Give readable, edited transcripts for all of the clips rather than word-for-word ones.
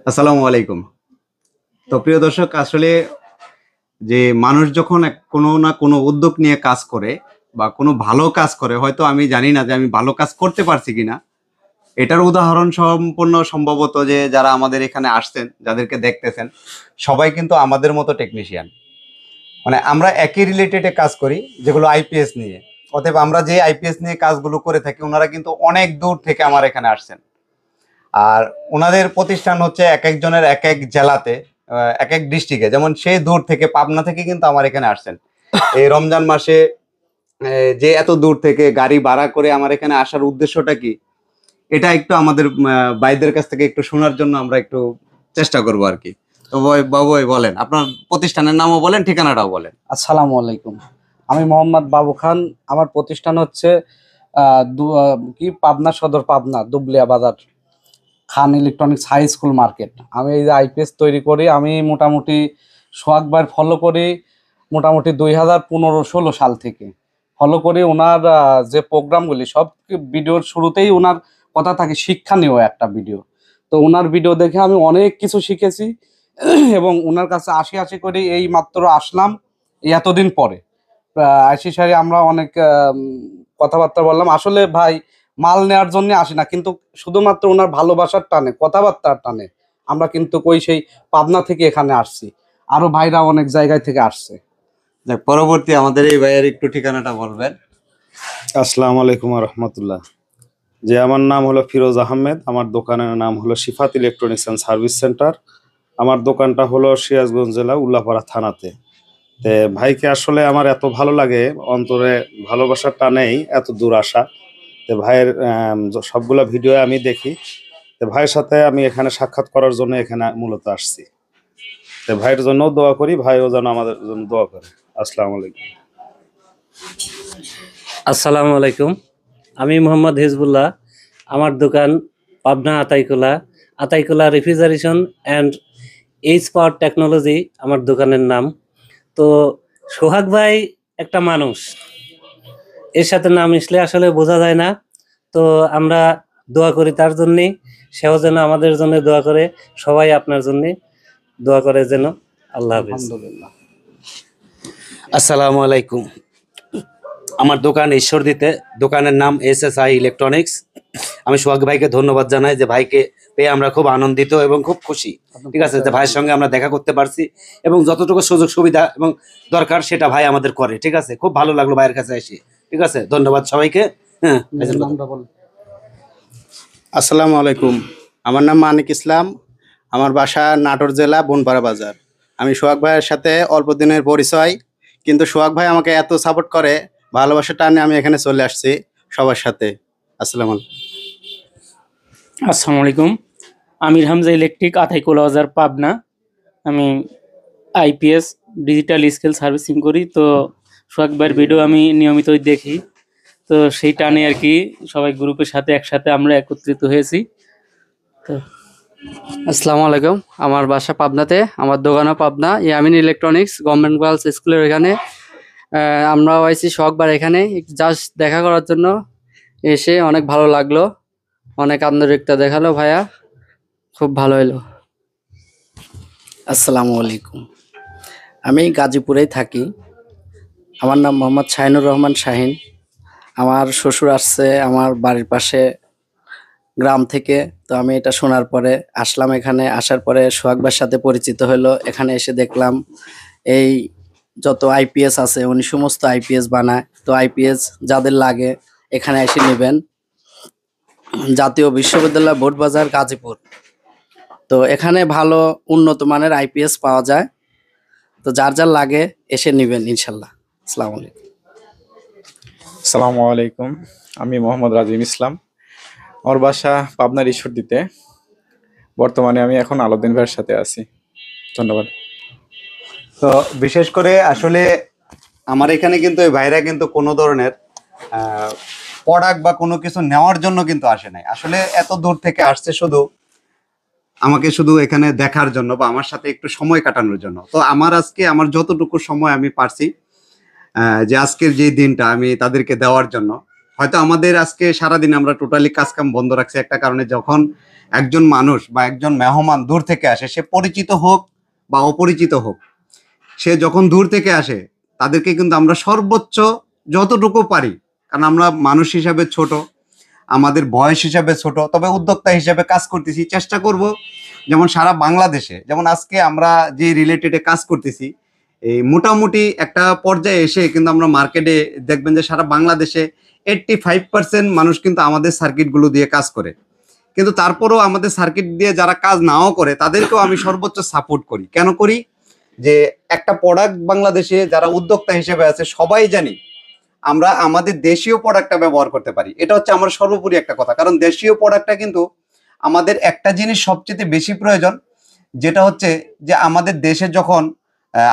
আসসালামু আলাইকুম। তো প্রিয় দর্শক, আসলে যে মানুষ যখন কোনো না কোনো উদ্যোগ নিয়ে কাজ করে বা কোনো ভালো কাজ করে, হয়তো আমি জানি না যে আমি ভালো কাজ করতে পারছি কিনা। এটার উদাহরণ সম্পূর্ণ সম্ভবত যে যারা আমাদের এখানে আসছেন, যাদেরকে দেখতেছেন, সবাই কিন্তু আমাদের মতো টেকনিশিয়ান। মানে আমরা একই রিলেটেডে কাজ করি, যেগুলো আইপিএস নিয়ে। অতএব আমরা যে আইপিএস নিয়ে কাজগুলো করে থাকি, ওনারা কিন্তু অনেক দূর থেকে আমার এখানে আসছেন। আর ওনাদের প্রতিষ্ঠান হচ্ছে এক একজনের এক এক জেলাতে, এক এক ডিস্ট্রিক্টে। যেমন সেই দূর থেকে, পাবনা থেকে কিন্তু আমার এখানে আসছেন এই রমজান মাসে। যে এত দূর থেকে গাড়ি ভাড়া করে আমার এখানে আসার উদ্দেশ্যটা কি, এটা একটু আমাদের ভাইদের কাছ থেকে একটু শোনার জন্য আমরা একটু চেষ্টা করবো আর কি। তো বাবু ভাই, বলেন আপনার প্রতিষ্ঠানের নামও বলেন, ঠিকানাটাও বলেন। আসসালামু আলাইকুম। আমি মোহাম্মদ বাবু খান। আমার প্রতিষ্ঠান হচ্ছে পাবনা সদর, পাবনা দুবলিয়া বাজার, খান ইলেকট্রনিক্স হাই স্কুল মার্কেট। আমি এই যে আইপিএস তৈরি করি, আমি মোটামুটি সোহাগবার ফলো করি মোটামুটি 2015-16 সাল থেকে ফলো করি। ওনার যে প্রোগ্রামগুলি সব ভিডিওর শুরুতেই ওনার কথা থাকে শিক্ষণীয় একটা ভিডিও। তো ওনার ভিডিও দেখে আমি অনেক কিছু শিখেছি এবং ওনার কাছে আসি আসি করে এই মাত্র আসলাম এতদিন পরে। আশি সারি আমরা অনেক কথাবার্তা বললাম। আসলে ভাই, মাল নেওয়ার জন্য আসি না, কিন্তু শুধুমাত্র ওনার ভালোবাসার টানে, কথাবার্তার টানে আমরা কিন্তু সেই পাবনা থেকে এখানে আসছি। আরো ভাইরা অনেক জায়গায় থেকে আসছে। পরবর্তী আমাদের এই ভাইয়ের একটু ঠিকানাটা বলবেন। আসসালামু আলাইকুম রহমতুল্লাহ। যে আমার নাম হলো ফিরোজ আহমেদ, আমার দোকানের নাম হলো Shifat electronics and service centre. আমার দোকানটা হলো সিরাজগঞ্জ জেলা উল্লাপাড়া থানাতে। তে ভাইকে আসলে আমার এত ভালো লাগে, অন্তরে ভালোবাসার টানেই এত দূর আসা। তে ভাইয়ের সবগুলা ভিডিও আমি দেখি। তে ভাইয়ের সাথে আমি এখানে সাক্ষাৎ করার জন্য এখানে মূলত আসছি। তে ভাইয়ের জন্য দোয়া করি, ভাইও যেন আমাদের জন্য দোয়া করে। আসসালামু আলাইকুম। আসসালামু আলাইকুম। আমি মোহাম্মদ হিজবুল্লাহ। আমার দোকান Pabna Ataikula refrigeration and H power technology আমার দোকানের নাম। তো সোহাগ ভাই একটা মানুষ, এর সাথে না মিশলে আসলে বোঝা যায় না। তো আমরা দোয়া করি তার জন্যে, সেও যেন আমাদের জন্য দোয়া করে, সবাই আপনার জন্য দোয়া করে যেন। আল্লাহ হাফেজ। আলহামদুলিল্লাহ। আসসালামু আলাইকুম। আমার দোকান ঈশ্বরদীতে, দোকানের নাম SSI ইলেকট্রনিক্স। আমি সোহাগ ভাইকে ধন্যবাদ জানাই যে ভাইকে পেয়ে আমরা খুব আনন্দিত এবং খুব খুশি। ঠিক আছে, যে ভাইয়ের সঙ্গে আমরা দেখা করতে পারছি এবং যতটুকু সুযোগ সুবিধা এবং দরকার সেটা ভাই আমাদের করে। ঠিক আছে, খুব ভালো লাগলো ভাইয়ের কাছে এসে। ঠিক আছে, ধন্যবাদ সবাইকে। হ্যাঁ, আসসালামু আলাইকুম। আমার নাম মানিক ইসলাম। আমার বাসা নাটোর জেলা বনপাড়া বাজার। আমি সোহাগ ভাইয়ের সাথে অল্প দিনের পরিচয়, কিন্তু সোহাগ ভাই আমাকে এত সাপোর্ট করে, ভালোবাসার টানে আমি এখানে চলে আসছি সবার সাথে। আসসালামু আলাইকুম। আসসালামু আলাইকুম। আমির হামজা ইলেকট্রিক, আতাইকুলা বাজার, পাবনা। আমি আইপিএস ডিজিটাল স্কেল সার্ভিসিং করি। তো সোহাগ ভাইয়ের ভিডিও আমি নিয়মিতই দেখি। তো সেই টানে আর কি সবাই গ্রুপের সাথে একসাথে আমরা একত্রিত হয়েছি। তো আসসালামু আলাইকুম। আমার বাসা পাবনাতে, আমার দোকানও Pabna, Yamin electronics government girls স্কুলের এখানে। আমরাও আইছি সোহাগবার এখানে জাস্ট দেখা করার জন্য। এসে অনেক ভালো লাগলো, অনেক আন্তরিকতা দেখালো ভাইয়া, খুব ভালো হলো। আসসালামু আলাইকুম। আমি গাজীপুরেই থাকি। আমার নাম মোহাম্মদ শাহিনুর রহমান শাহিন। আমার শ্বশুর আসছে আমার বাড়ির পাশে গ্রাম থেকে। তো আমি এটা শোনার পরে আসলাম এখানে। আসার পরে সোহাগবার সাথে পরিচিত হলো। এখানে এসে দেখলাম এই যত আইপিএস আছে উনি সমস্ত আইপিএস বানায়। তো আইপিএস যাদের লাগে এখানে এসে নেবেন। জাতীয় বিশ্ববিদ্যালয় বোর্ডবাজার, গাজীপুর। তো এখানে ভালো উন্নত মানের আইপিএস পাওয়া যায়। তো যার যার লাগে এসে নেবেন ইনশাল্লাহ। আসসালামু আলাইকুম। আসসালামু আলাইকুম। আমি মোহাম্মদ রাজিম ইসলাম। আমার বাসা পাবনার ঈশ্বরদীতে। বর্তমানে আমি এখন আলাউদ্দিন ভাইয়ের সাথে আছি। ধন্যবাদ। তো বিশেষ করে আসলে আমার এখানে কিন্তু এই ভাইরা কিন্তু কোনো ধরনের প্রোডাক্ট বা কোনো কিছু নেওয়ার জন্য কিন্তু আসে নাই। আসলে এত দূর থেকে আসছে শুধু আমাকে শুধু এখানে দেখার জন্য বা আমার সাথে একটু সময় কাটানোর জন্য। তো আমার আজকে আমার যতটুকু সময় আমি পারছি যে আজকের যে দিনটা আমি তাদেরকে দেওয়ার জন্য। হয়তো আমাদের আজকে সারাদিন আমরা টোটালি কাজকাম বন্ধ রাখছি একটা কারণে, যখন একজন মানুষ বা একজন মেহমান দূর থেকে আসে, সে পরিচিত হোক বা অপরিচিত হোক, সে যখন দূর থেকে আসে তাদেরকে কিন্তু আমরা সর্বোচ্চ যতটুকু পারি, কারণ আমরা মানুষ হিসাবে ছোট, আমাদের বয়স হিসাবে ছোট, তবে উদ্যোক্তা হিসাবে কাজ করতেছি, চেষ্টা করব যেমন সারা বাংলাদেশে, যেমন আজকে আমরা যে রিলেটেডে কাজ করতেছি, এই মোটামুটি একটা পর্যায়ে এসে কিন্তু আমরা মার্কেটে দেখবেন যে সারা বাংলাদেশে 85% মানুষ কিন্তু আমাদের সার্কিটগুলো দিয়ে কাজ করে। কিন্তু তারপরেও আমাদের সার্কিট দিয়ে যারা কাজ নাও করে তাদেরকেও আমি সর্বোচ্চ সাপোর্ট করি। কেন করি? যে একটা প্রোডাক্ট বাংলাদেশে যারা উদ্যোক্তা হিসেবে আছে সবাই জানি আমরা আমাদের দেশীয় প্রোডাক্টটা ব্যবহার করতে পারি, এটা হচ্ছে আমার সর্বোপরি একটা কথা। কারণ দেশীয় প্রোডাক্টটা কিন্তু আমাদের একটা জিনিস সবচেয়ে বেশি প্রয়োজন, যেটা হচ্ছে যে আমাদের দেশে যখন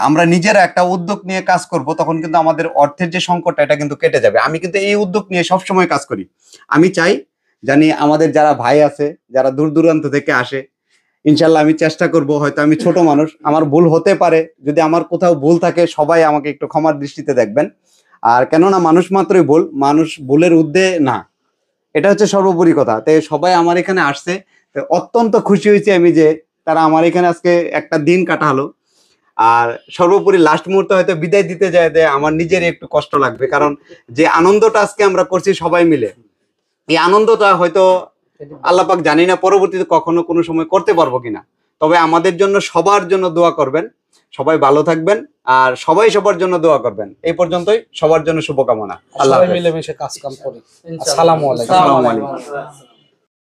আমরা নিজেরা একটা উদ্যোগ নিয়ে কাজ করব তখন কিন্তু আমাদের অর্থের যে সংকটটা এটা কিন্তু কেটে যাবে। আমি কিন্তু এই উদ্যোগ নিয়ে সবসময় কাজ করি। আমি চাই জানি আমাদের যারা ভাই আছে যারা দূর দূরান্ত থেকে আসে, ইনশাল্লাহ আমি চেষ্টা করব, হয়তো আমি ছোট মানুষ, আমার ভুল হতে পারে, যদি আমার কোথাও ভুল থাকে সবাই আমাকে একটু ক্ষমার দৃষ্টিতে দেখবেন। আর কেননা মানুষ মাত্রই ভুল, মানুষ ভুলের ঊর্ধ্বে না, এটা হচ্ছে সর্বোপরি কথা। তাই সবাই আমার এখানে আসছে, তো অত্যন্ত খুশি হয়েছি আমি যে তারা আমার এখানে আজকে একটা দিন কাটালো। আর সর্বোপরি লাস্ট মুহূর্তে হয়তো বিদায় দিতে যায় যে আমার নিজেরই একটু কষ্ট লাগবে, কারণ যে আনন্দটা আজকে আমরা করছি সবাই মিলে, এই আনন্দটা হয়তো আল্লাহ পাক জানি না পরবর্তীতে কখনো কোনো সময় করতে পারবো কিনা। তবে আমাদের জন্য সবার জন্য দোয়া করবেন, সবাই ভালো থাকবেন আর সবাই সবার জন্য দোয়া করবেন। এই পর্যন্তই, সবার জন্য শুভকামনা। আল্লাহ সবাই মিলেমিশে কাজ কাম করি। আসসালামু আলাইকুম। আসসালামু আলাইকুম।